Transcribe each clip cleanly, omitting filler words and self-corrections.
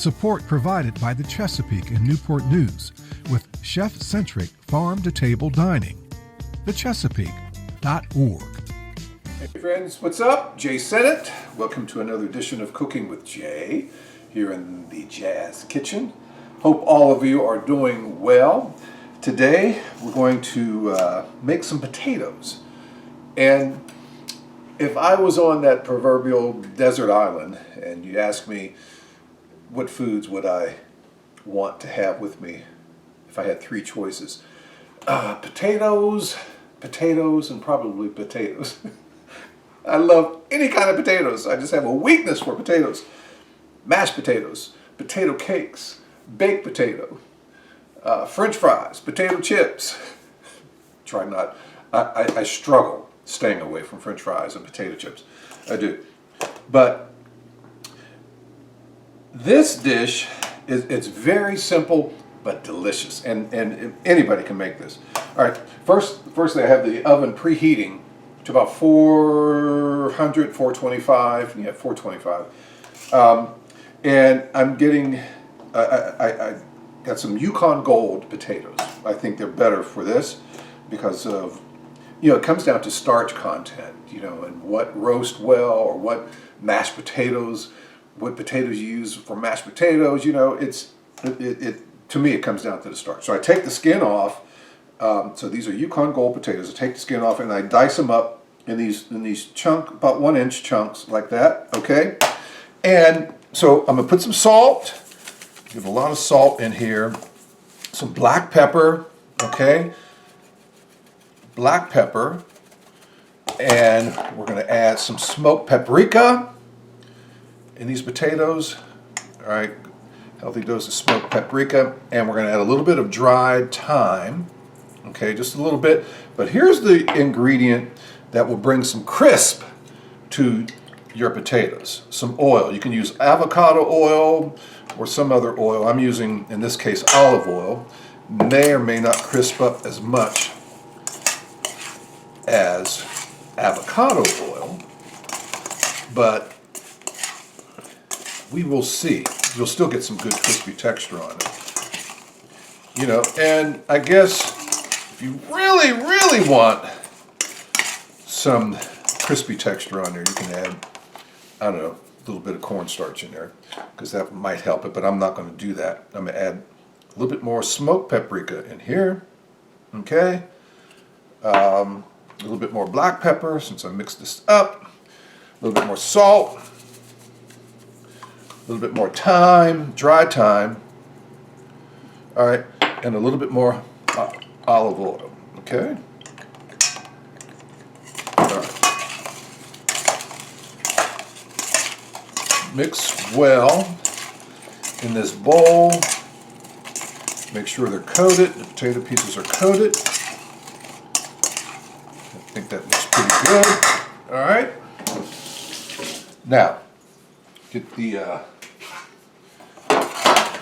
Support provided by the Chesapeake and Newport News with chef-centric farm-to-table dining. thechesapeake.org. Hey friends, what's up? Jay Sennett. Welcome to another edition of Cooking with Jay here in the Jazz Kitchen. Hope all of you are doing well. Today we're going to make some potatoes. And if I was on that proverbial desert island and you asked me what foods would I want to have with me if I had three choices, potatoes, and probably potatoes. I love any kind of potatoes. I just have a weakness for potatoes. Mashed potatoes, potato cakes, baked potato, French fries, potato chips. Try not. I struggle staying away from French fries and potato chips. I do. But this dish it's very simple but delicious, and anybody can make this. All right. Firstly, I have the oven preheating to about 400, 425. Yeah, 425. And I'm getting. I got some Yukon Gold potatoes. I think they're better for this because of, it comes down to starch content, and what roast well, or what mashed potatoes, what potatoes you use for mashed potatoes. To me, it comes down to the starch. So I take the skin off. So these are Yukon Gold potatoes. I take the skin off and I dice them up in these about 1 inch chunks like that. Okay, and so I'm gonna put some salt. Give a lot of salt in here. Some black pepper. Okay, black pepper, and we're gonna add some smoked paprika in these potatoes. All right, healthy dose of smoked paprika, and we're going to add a little bit of dried thyme. Okay, just a little bit. But here's the ingredient that will bring some crisp to your potatoes. Some oil. You can use avocado oil or some other oil. I'm using, in this case, olive oil. May or may not crisp up as much as avocado oil, but we will see. You'll still get some good crispy texture on it. And I guess if you really, really want some crispy texture on there, you can add, I don't know, a little bit of cornstarch in there, because that might help it, but I'm not going to do that. I'm going to add a little bit more smoked paprika in here, okay? A little bit more black pepper, since I mixed this up, a little bit more salt, a little bit more thyme, dry thyme, all right, and a little bit more olive oil, okay? All right. Mix well in this bowl. Make sure they're coated, the potato pieces are coated. I think that looks pretty good, all right? Now, get the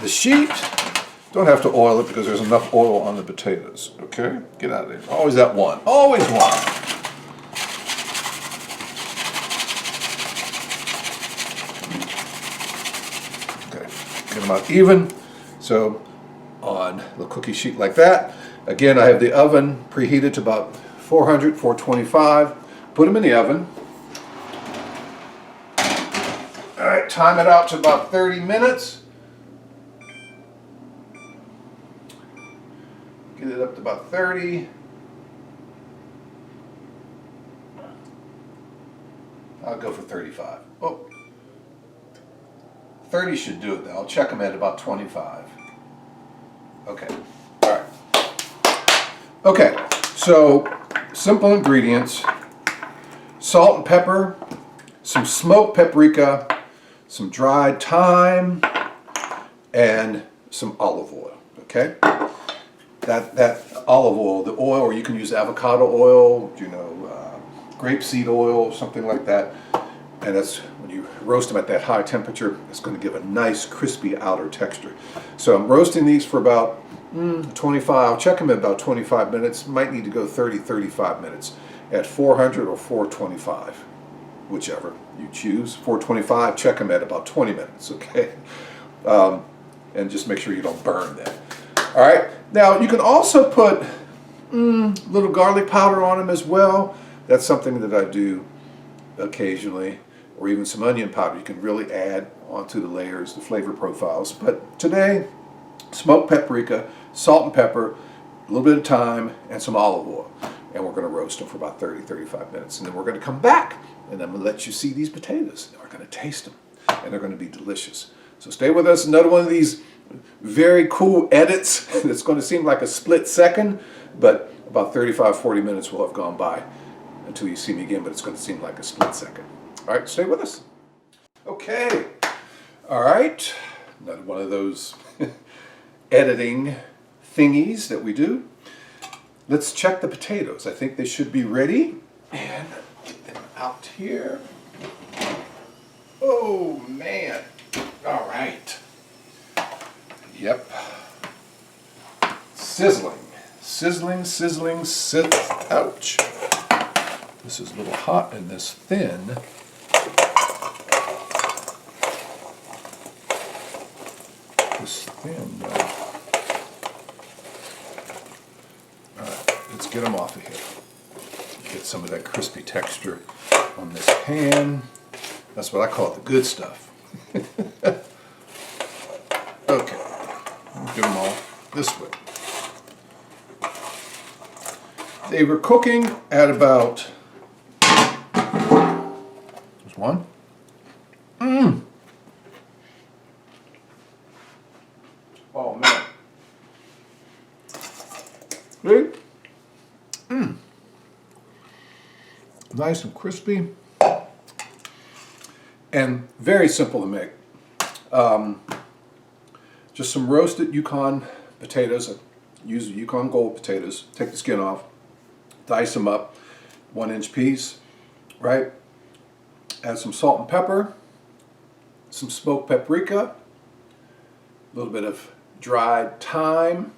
sheet. Don't have to oil it because there's enough oil on the potatoes. Okay, get out of there. Always that one. Always one. Okay, get them out even. So on the cookie sheet like that. Again, I have the oven preheated to about 400, 425. Put them in the oven. All right, time it out to about 30 minutes. Get it up to about 30. I'll go for 35. Oh, 30 should do it then. I'll check them at about 25. Okay, all right. Okay, so simple ingredients: salt and pepper, some smoked paprika, some dried thyme, and some olive oil. Okay, that olive oil, the oil, or you can use avocado oil, grapeseed oil, something like that. And that's when you roast them at that high temperature, it's going to give a nice crispy outer texture. So I'm roasting these for about 25. I'll check them at about 25 minutes. Might need to go 30, 35 minutes at 400 or 425, whichever you choose. 425, check them at about 20 minutes, okay? and just make sure you don't burn them. All right. Now you can also put little garlic powder on them as well. That's something that I do occasionally, or even some onion powder. You can really add onto the layers, the flavor profiles. But today, smoked paprika, salt and pepper, a little bit of thyme, and some olive oil. And we're going to roast them for about 30-35 minutes. And then we're going to come back, and I'm going to let you see these potatoes. And we're going to taste them, and they're going to be delicious. So stay with us. Another one of these very cool edits that's going to seem like a split second, but about 35-40 minutes will have gone by until you see me again, but it's going to seem like a split second. All right, stay with us. Okay. All right. Another one of those editing thingies that we do. Let's check the potatoes. I think they should be ready. And get them out here. Oh, man. All right. Yep. Sizzling. Sizzling, sizzling, ouch. This is a little hot and this thin. This thin. All right, let's get them off of here. Get some of that crispy texture on this pan. That's what I call it, the good stuff. Okay, get them all this way. They were cooking at about, there's one. Oh man. See? Nice and crispy. And very simple to make. Just some roasted Yukon potatoes. I use the Yukon Gold potatoes. Take the skin off. Dice them up, 1-inch piece, right? Add some salt and pepper, some smoked paprika, a little bit of dried thyme,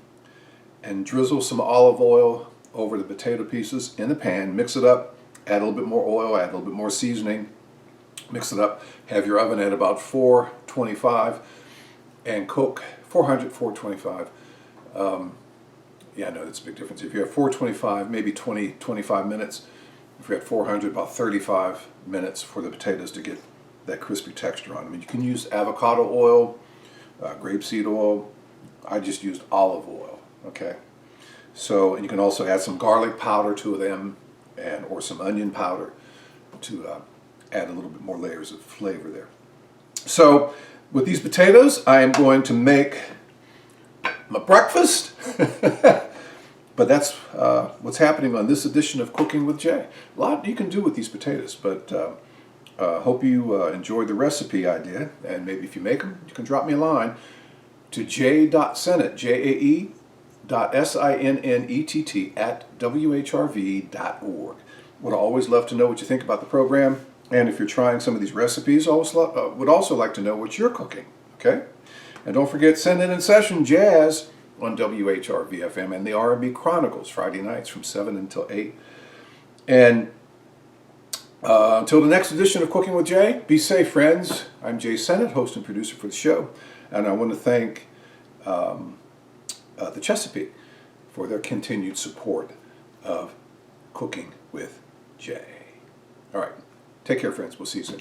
and drizzle some olive oil over the potato pieces in the pan. Mix it up, add a little bit more oil, add a little bit more seasoning, mix it up. Have your oven at about 425 and cook 400, 425. Yeah, I know that's a big difference. If you have 425, maybe 20, 25 minutes. If you're at 400, about 35 minutes for the potatoes to get that crispy texture on them. And you can use avocado oil, grapeseed oil. I just used olive oil, okay? So, and you can also add some garlic powder to them, or some onion powder to add a little bit more layers of flavor there. So, with these potatoes, I am going to make my breakfast. But that's what's happening on this edition of Cooking with Jay. A lot you can do with these potatoes, but hope you enjoyed the recipe idea, and maybe if you make them, you can drop me a line to j.sennett, jae.sinnett @whrv.org. Would always love to know what you think about the program, and if you're trying some of these recipes, would also like to know what you're cooking, okay? And don't forget, Send It in Session Jazz on WHRV-FM and the R&B Chronicles, Friday nights from 7 until 8. And until the next edition of Cooking with Jay, be safe, friends. I'm Jay Sennett, host and producer for the show. And I want to thank the Chesapeake for their continued support of Cooking with Jay. All right. Take care, friends. We'll see you soon.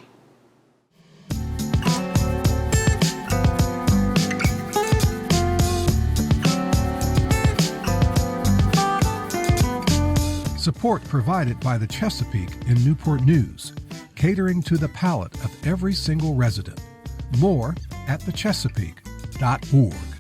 Support provided by the Chesapeake in Newport News, catering to the palate of every single resident. More at thechesapeake.org.